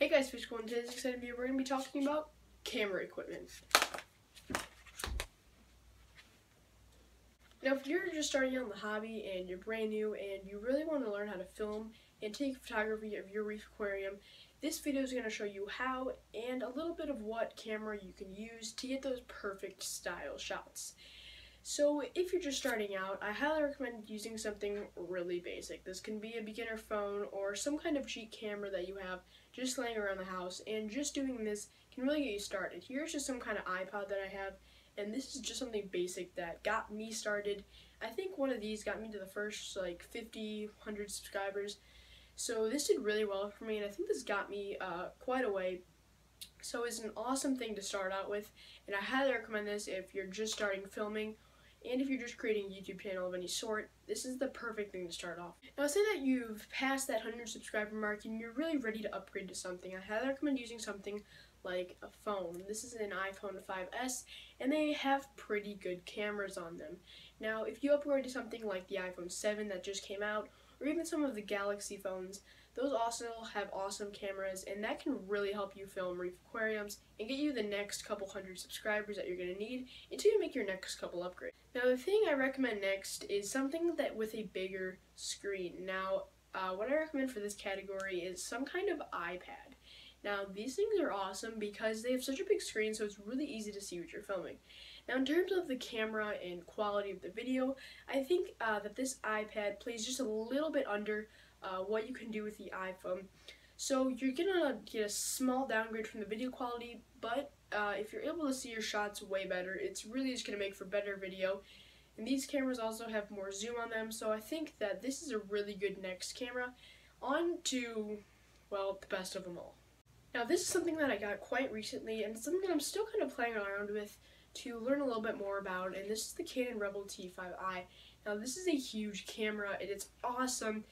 Hey guys, Physical, in today's exciting video we're going to be talking about camera equipment. Now if you're just starting out in the hobby and you're brand new and you really want to learn how to film and take photography of your reef aquarium, this video is going to show you how and a little bit of what camera you can use to get those perfect style shots. So if you're just starting out, I highly recommend using something really basic. This can be a beginner phone or some kind of cheap camera that you have just laying around the house, and just doing this can really get you started. Here's just some kind of iPod that I have, and this is just something basic that got me started. I think one of these got me to the first like 50, 100 subscribers. So this did really well for me, and I think this got me quite a way. So it's an awesome thing to start out with, and I highly recommend this if you're just starting filming. And if you're just creating a YouTube channel of any sort, this is the perfect thing to start off. Now, say that you've passed that 100 subscriber mark and you're really ready to upgrade to something. I highly recommend using something like a phone. This is an iPhone 5S, and they have pretty good cameras on them. Now, if you upgrade to something like the iPhone 7 that just came out, or even some of the Galaxy phones, those also have awesome cameras, and that can really help you film reef aquariums and get you the next couple hundred subscribers that you're going to need until you make your next couple upgrades. Now, the thing I recommend next is something that with a bigger screen. Now, what I recommend for this category is some kind of iPad. Now, these things are awesome because they have such a big screen, so it's really easy to see what you're filming. Now, in terms of the camera and quality of the video, I think that this iPad plays just a little bit under what you can do with the iPhone. So you're gonna get a small downgrade from the video quality, but if you're able to see your shots way better, it's really just gonna make for better video. And these cameras also have more zoom on them, so I think that this is a really good next camera. On to, well, the best of them all. Now, this is something that I got quite recently, and something that I'm still kind of playing around with to learn a little bit more about, and this is the Canon Rebel T5i. Now, this is a huge camera, and it's awesome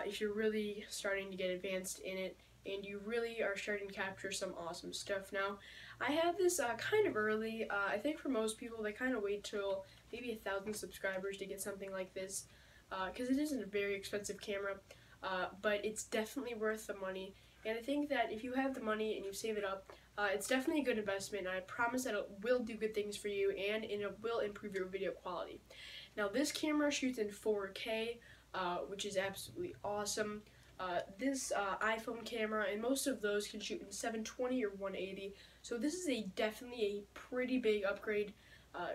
if you're really starting to get advanced in it, and you really are starting to capture some awesome stuff. Now, I have this kind of early. I think for most people, they kind of wait till maybe 1,000 subscribers to get something like this, because it isn't a very expensive camera, but it's definitely worth the money. And I think that if you have the money and you save it up, it's definitely a good investment, and I promise that it will do good things for you, and it will improve your video quality. Now, this camera shoots in 4K, which is absolutely awesome. This iPhone camera, and most of those can shoot in 720 or 180, so this is definitely a pretty big upgrade.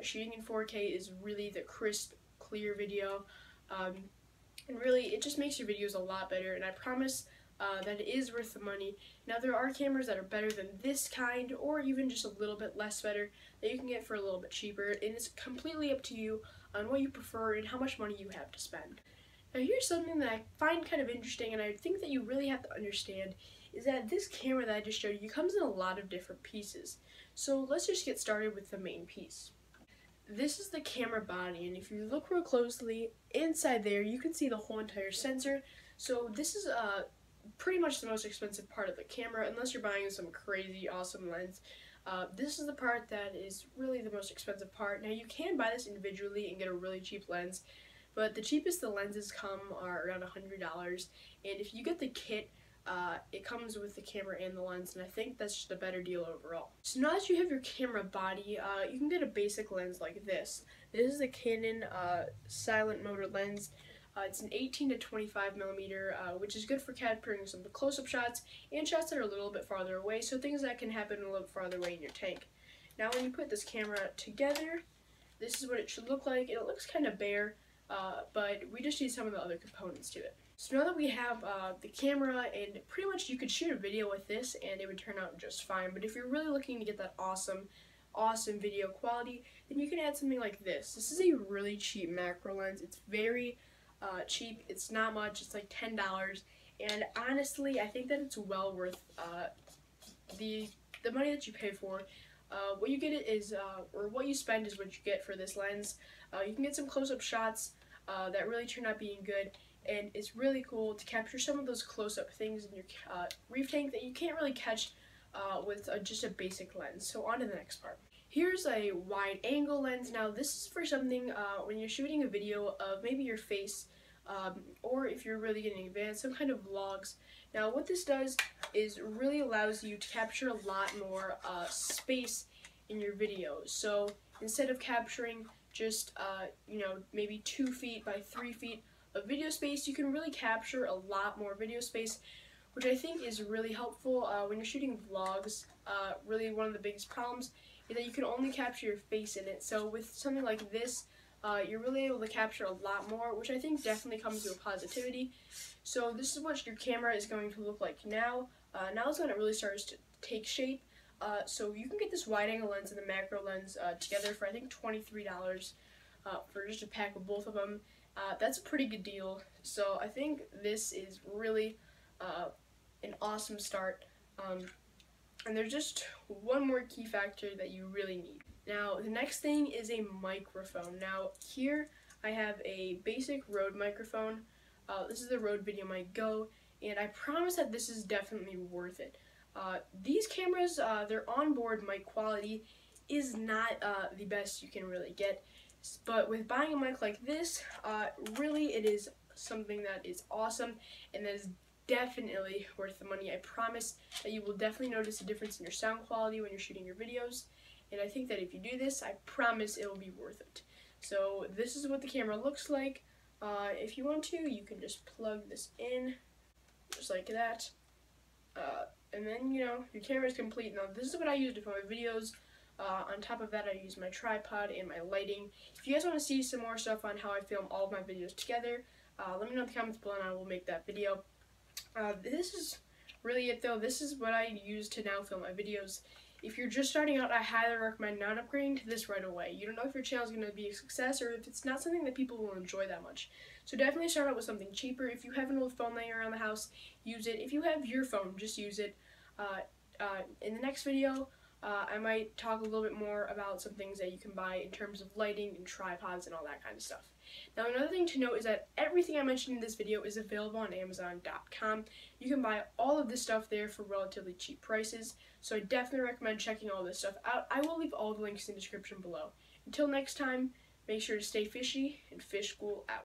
Shooting in 4K is really the crisp, clear video, and really it just makes your videos a lot better, and I promise that it is worth the money. Now, there are cameras that are better than this kind, or even just a little bit less better, that you can get for a little bit cheaper, and it's completely up to you on what you prefer and how much money you have to spend. Now, here's something that I find kind of interesting, and I think that you really have to understand, is that this camera that I just showed you comes in a lot of different pieces. So let's just get started with the main piece. This is the camera body, and if you look real closely, inside there you can see the whole entire sensor. So this is pretty much the most expensive part of the camera, unless you're buying some crazy awesome lens. This is the part that is really the most expensive part. Now, you can buy this individually and get a really cheap lens, but the cheapest the lenses come are around $100, and if you get the kit, it comes with the camera and the lens, and I think that's just a better deal overall. So now that you have your camera body, you can get a basic lens like this. This is a Canon silent motor lens. It's an 18 to 25 millimeter, which is good for capturing some of the close-up shots and shots that are a little bit farther away, so things that can happen a little bit farther away in your tank. Now, when you put this camera together, this is what it should look like. It looks kind of bare, but we just need some of the other components to it. So now that we have the camera, and pretty much you could shoot a video with this and it would turn out just fine, but if you're really looking to get that awesome video quality, then you can add something like this. This is a really cheap macro lens. It's very cheap. It's not much. It's like $10, and honestly, I think that it's well worth the money that you pay for. What you get is, or what you spend is what you get for this lens. You can get some close-up shots that really turn out being good, and it's really cool to capture some of those close-up things in your reef tank that you can't really catch with just a basic lens. So on to the next part. Here's a wide angle lens. Now, this is for something when you're shooting a video of maybe your face or if you're really getting advanced, some kind of vlogs. Now what this does is really allows you to capture a lot more space in your videos. So instead of capturing just maybe 2 feet by 3 feet of video space, you can really capture a lot more video space, which I think is really helpful when you're shooting vlogs. Really one of the biggest problems is that you can only capture your face in it. So with something like this, you're really able to capture a lot more, which I think definitely comes with positivity. So this is what your camera is going to look like now. Now is when it really starts to take shape. So you can get this wide angle lens and the macro lens together for I think $23 for just a pack of both of them. That's a pretty good deal. So I think this is really an awesome start. And there's just one more key factor that you really need. Now the next thing is a microphone. Now here I have a basic Rode microphone. This is the Rode VideoMic Go, and I promise that this is definitely worth it. These cameras, their onboard mic quality is not the best you can really get, but with buying a mic like this, really it is something that is awesome, and that is definitely worth the money. I promise that you will definitely notice a difference in your sound quality when you're shooting your videos, and I think that if you do this, I promise it will be worth it. So this is what the camera looks like. If you want to, you can just plug this in, just like that. And then, your camera is complete. Now, this is what I use to film my videos. On top of that, I use my tripod and my lighting. If you guys want to see some more stuff on how I film all of my videos together, let me know in the comments below and I will make that video. This is really it though. This is what I use to now film my videos. If you're just starting out, I highly recommend not upgrading to this right away. You don't know if your channel is going to be a success or if it's not something that people will enjoy that much. So definitely start out with something cheaper. If you have an old phone laying around the house, use it. If you have your phone, just use it. In the next video, I might talk a little bit more about some things that you can buy in terms of lighting and tripods and all that kind of stuff. Now another thing to note is that everything I mentioned in this video is available on Amazon.com. You can buy all of this stuff there for relatively cheap prices, so I definitely recommend checking all this stuff out. I will leave all the links in the description below. Until next time, make sure to stay fishy and fish school out.